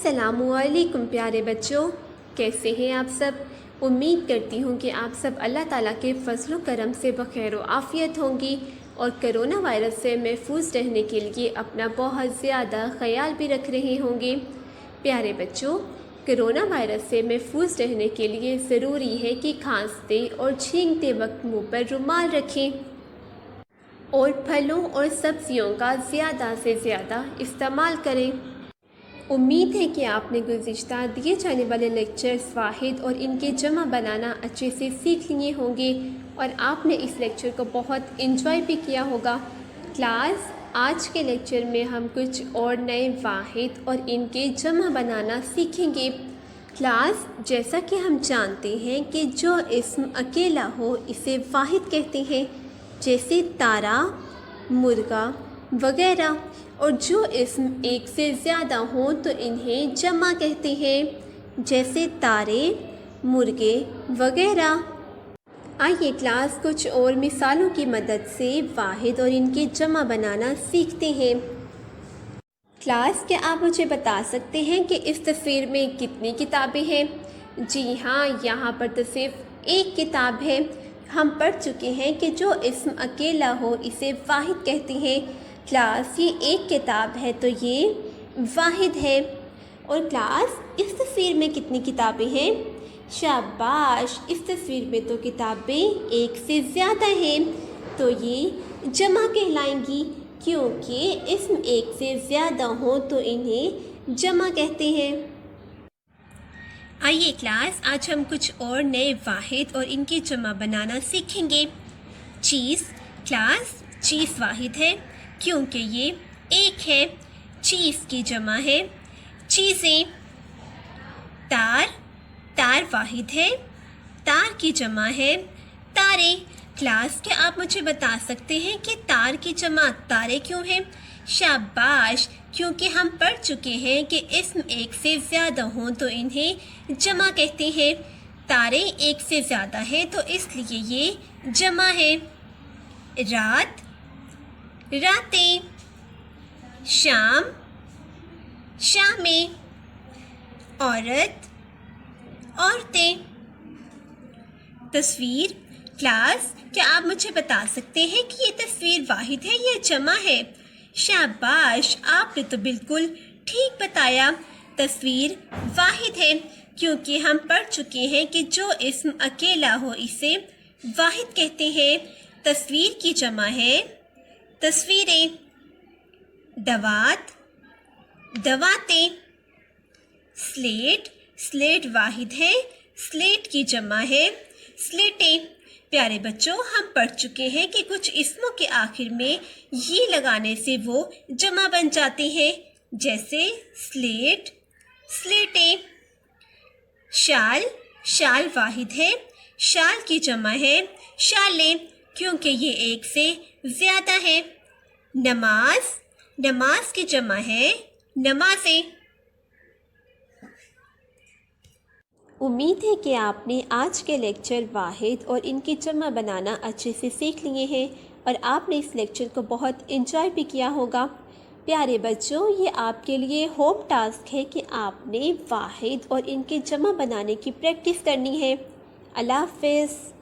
السلام علیکم پیارے بچوں، کیسے ہیں آپ سب؟ امید کرتی ہوں کہ آپ سب اللہ تعالیٰ کے فضل و کرم سے بخیر و عافیت ہوں گی اور کرونا وائرس سے محفوظ رہنے کے لیے اپنا بہت زیادہ خیال بھی رکھ رہے ہوں گے۔ پیارے بچوں، کرونا وائرس سے محفوظ رہنے کے لیے ضروری ہے کہ کھانستے اور چھینکتے وقت منہ پر رومال رکھیں اور پھلوں اور سبزیوں کا زیادہ سے زیادہ استعمال کریں۔ امید ہے کہ آپ نے گزشتہ دیے جانے والے لیکچرز واحد اور ان کے جمع بنانا اچھے سے سیکھ لیے ہوں گے اور آپ نے اس لیکچر کو بہت انجوائے بھی کیا ہوگا۔ کلاس، آج کے لیکچر میں ہم کچھ اور نئے واحد اور ان کے جمع بنانا سیکھیں گے۔ کلاس، جیسا کہ ہم جانتے ہیں کہ جو اسم اکیلا ہو اسے واحد کہتے ہیں، جیسے تارا، مرغا وغیرہ، اور جو اسم ایک سے زیادہ ہوں تو انہیں جمع کہتے ہیں، جیسے تارے، مرغے وغیرہ۔ آئیے کلاس کچھ اور مثالوں کی مدد سے واحد اور ان کے جمع بنانا سیکھتے ہیں۔ کلاس، کیا آپ مجھے بتا سکتے ہیں کہ اس تصویر میں کتنی کتابیں ہیں؟ جی ہاں، یہاں پر تو صرف ایک کتاب ہے۔ ہم پڑھ چکے ہیں کہ جو اسم اکیلا ہو اسے واحد کہتے ہیں۔ کلاس، یہ ایک کتاب ہے تو یہ واحد ہے۔ اور کلاس، اس تصویر میں کتنی کتابیں ہیں؟ شاباش، اس تصویر میں تو کتابیں ایک سے زیادہ ہیں تو یہ جمع کہلائیں گی، کیونکہ اسم ایک سے زیادہ ہوں تو انہیں جمع کہتے ہیں۔ آئیے کلاس، آج ہم کچھ اور نئے واحد اور ان کی جمع بنانا سیکھیں گے۔ چیز، کلاس، چیز واحد ہے کیونکہ یہ ایک ہے۔ چیز کی جمع ہے چیزیں۔ تار، تار واحد ہے، تار کی جمع ہے تارے۔ کلاس، کیا آپ مجھے بتا سکتے ہیں کہ تار کی جمع تارے کیوں ہے؟ شاباش، کیونکہ ہم پڑھ چکے ہیں کہ اسم ایک سے زیادہ ہوں تو انہیں جمع کہتے ہیں۔ تارے ایک سے زیادہ ہیں تو اس لیے یہ جمع ہے۔ رات، راتیں۔ شام، شامیں۔ عورت، عورتیں۔ تصویر، کلاس، کیا آپ مجھے بتا سکتے ہیں کہ یہ تصویر واحد ہے یا جمع ہے؟ شاباش، آپ نے تو بالکل ٹھیک بتایا، تصویر واحد ہے کیونکہ ہم پڑھ چکے ہیں کہ جو اسم اکیلا ہو اسے واحد کہتے ہیں۔ تصویر کی جمع ہے تصویریں۔ دوات، دواتیں۔ سلیٹ، سلیٹ واحد ہے، سلیٹ کی جمع ہے سلیٹیں۔ پیارے بچوں، ہم پڑھ چکے ہیں کہ کچھ اسموں کے آخر میں یہ لگانے سے وہ جمع بن جاتے ہیں، جیسے سلیٹ، سلیٹیں۔ شال، شال واحد ہے، شال کی جمع ہے شالیں، کیونکہ یہ ایک سے زیادہ ہے۔ نماز، نماز کی جمع ہے نمازیں۔ امید ہے کہ آپ نے آج کے لیکچر واحد اور ان کی جمع بنانا اچھے سے سیکھ لیے ہیں اور آپ نے اس لیکچر کو بہت انجوائے بھی کیا ہوگا۔ پیارے بچوں، یہ آپ کے لیے ہوم ٹاسک ہے کہ آپ نے واحد اور ان کے جمع بنانے کی پریکٹس کرنی ہے۔ اللہ حافظ۔